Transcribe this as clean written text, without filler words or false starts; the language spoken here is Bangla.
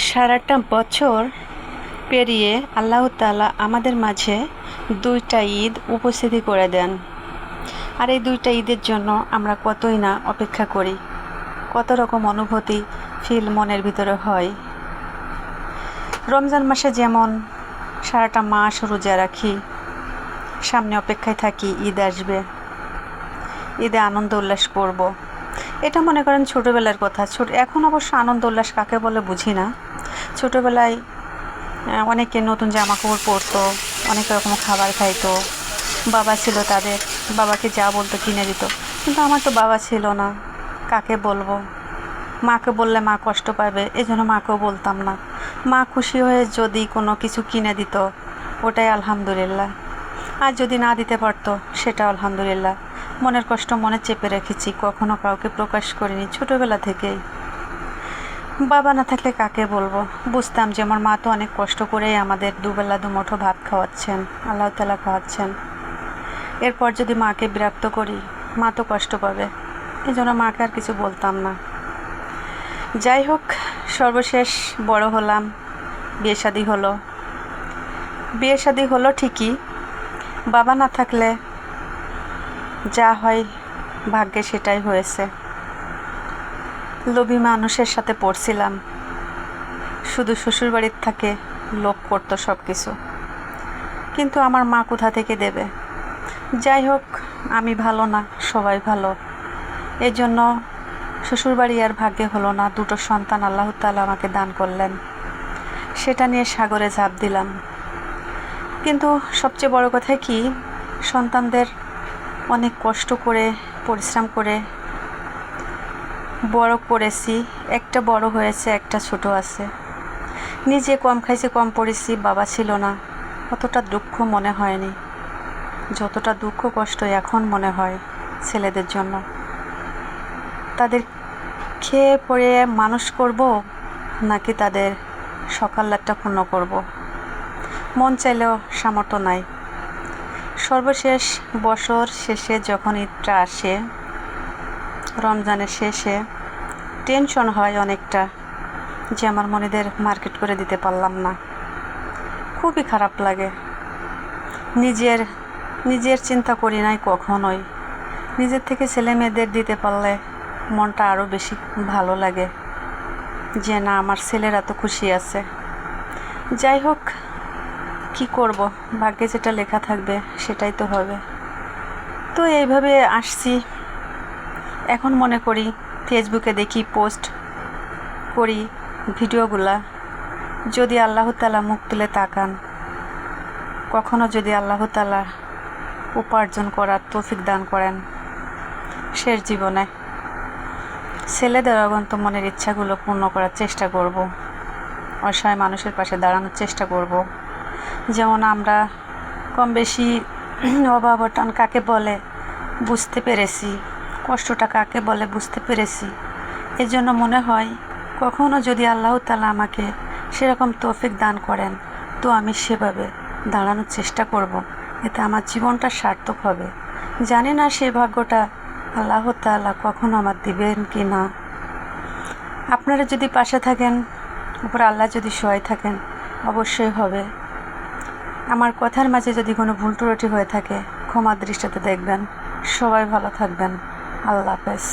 সারাটা বছর পেরিয়ে আল্লাহ তাআলা আমাদের মাঝে দুইটা ঈদ উপস্থিতি করে দেন। আর এই দুইটা ঈদের জন্য আমরা কতই না অপেক্ষা করি, কত রকম অনুভূতি ফিল মনের ভিতরে হয়। রমজান মাসে যেমন সারাটা মাস রোজা রাখি, সামনে অপেক্ষায় থাকি ঈদ আসবে, ঈদে আনন্দ উল্লাস করব। এটা মনে করেন ছোটোবেলার কথা। এখন অবশ্য আনন্দ উল্লাস কাকে বলে বুঝি না। ছোটোবেলায় অনেকে নতুন জামা কাপড় পরতো, অনেক রকম খাবার খাইতো, বাবা ছিল তাদের, বাবাকে যা বলতো কিনে দিত। কিন্তু আমার তো বাবা ছিল না, কাকে বলবো? মাকে বললে মা কষ্ট পাবে, এই জন্য মাকেও বলতাম না। মা খুশি হয়ে যদি কোনো কিছু কিনে দিত ওটাই আলহামদুলিল্লাহ, আর যদি না দিতে পারতো সেটা আলহামদুলিল্লাহ। মনের কষ্ট মনে চেপে রেখেছি, কখনো কাউকে প্রকাশ করিনি ছোটোবেলা থেকেই। বাবা না থাকলে কাকে বলবো? বুঝতাম যে আমার মা তো অনেক কষ্ট করেই আমাদের দুবেলা দুমুঠো ভাত খাওয়াচ্ছেন, আল্লাহ তাআলা খাওয়াচ্ছেন। এরপর যদি মাকে বিরক্ত করি, মা তো কষ্ট পাবে, এই জন্য মাকে আর কিছু বলতাম না। যাই হোক, সর্বশেষ বড় হলাম, বিয়ে শাদী হলো ঠিকই। বাবা না থাকলে যা হয় ভাগ্যে সেটাই হয়েছে। লোভী মানুষের সাথে পড়ছিলাম, শুধু শ্বশুরবাড়ির থাকে লোভ করতো সব কিছু, কিন্তু আমার মা কোথা থেকে দেবে? যাই হোক, আমি ভালো না, সবাই ভালো। এই জন্য শ্বশুরবাড়ি আর ভাগ্যে হলো না। দুটো সন্তান আল্লাহ তাআলা আমাকে দান করলেন, সেটা নিয়ে সাগরে ঝাঁপ দিলাম। কিন্তু সবচেয়ে বড় কথা কি, সন্তানদের অনেক কষ্ট করে পরিশ্রম করে বড় করেছি। একটা বড় হয়েছে, একটা ছোট আছে। নিজে কম খাইছি, কম পড়েছি, বাবা ছিল না, অতটা দুঃখ মনে হয়নি যতটা দুঃখ কষ্ট এখন মনে হয় ছেলেদের জন্য। তাদের খেয়ে পড়ে মানুষ করব নাকি তাদের সকালটা পূর্ণ করব, মন চাইলেও সামর্থ্য নাই। সর্বশেষ বছর শেষে যখন ঈদটা আসে, রমজানের শেষে টেনশন হয় অনেকটা যে আমার মনিদের মার্কেট করে দিতে পারলাম না। খুবই খারাপ লাগে। নিজের চিন্তা করি নাই কখনোই। নিজের থেকে ছেলে মেয়েদের দিতে পারলে মনটা আরও বেশি ভালো লাগে যে না, আমার ছেলেরা তো খুশি আছে। যাই হোক, কি করব, ভাগ্যে যেটা লেখা থাকবে সেটাই তো হবে। তো এইভাবে আসছি। এখন মনে করি, ফেসবুকে দেখি, পোস্ট করি ভিডিওগুলা, যদি আল্লাহ তাআলা মুখ তুলে তাকান, কখনো যদি আল্লাহ তাআলা উপার্জন করার তৌফিক দান করেন শেষ জীবনে, ছেলেদের অগন্ত মনের ইচ্ছাগুলো পূর্ণ করার চেষ্টা করব, অসহায় মানুষের পাশে দাঁড়ানোর চেষ্টা করব। যেমন আমরা কম বেশি অভাব অনটন কাকে বলে বুঝতে পেরেছি, কষ্টটা কাকে বলে বুঝতে পেরেছি। এজন্য মনে হয় কখনো যদি আল্লাহ তাআলা আমাকে সেরকম তৌফিক দান করেন, তো আমি সেভাবে দাঁড়ানোর চেষ্টা করব, এতে আমার জীবনটা সার্থক হবে। জানি না সেই ভাগ্যটা আল্লাহ তাআলা কখনো আমার দিবেন কি না। আপনারা যদি পাশে থাকেন, উপর আল্লাহ যদি সহায় থাকেন, অবশ্যই হবে। আমার কথার মাঝে যদি কোনো ভুল ত্রুটি হয়ে থাকে ক্ষমা দৃষ্টিতে দেখবেন। সবাই ভালো থাকবেন। আল্লাহ হাফেজ।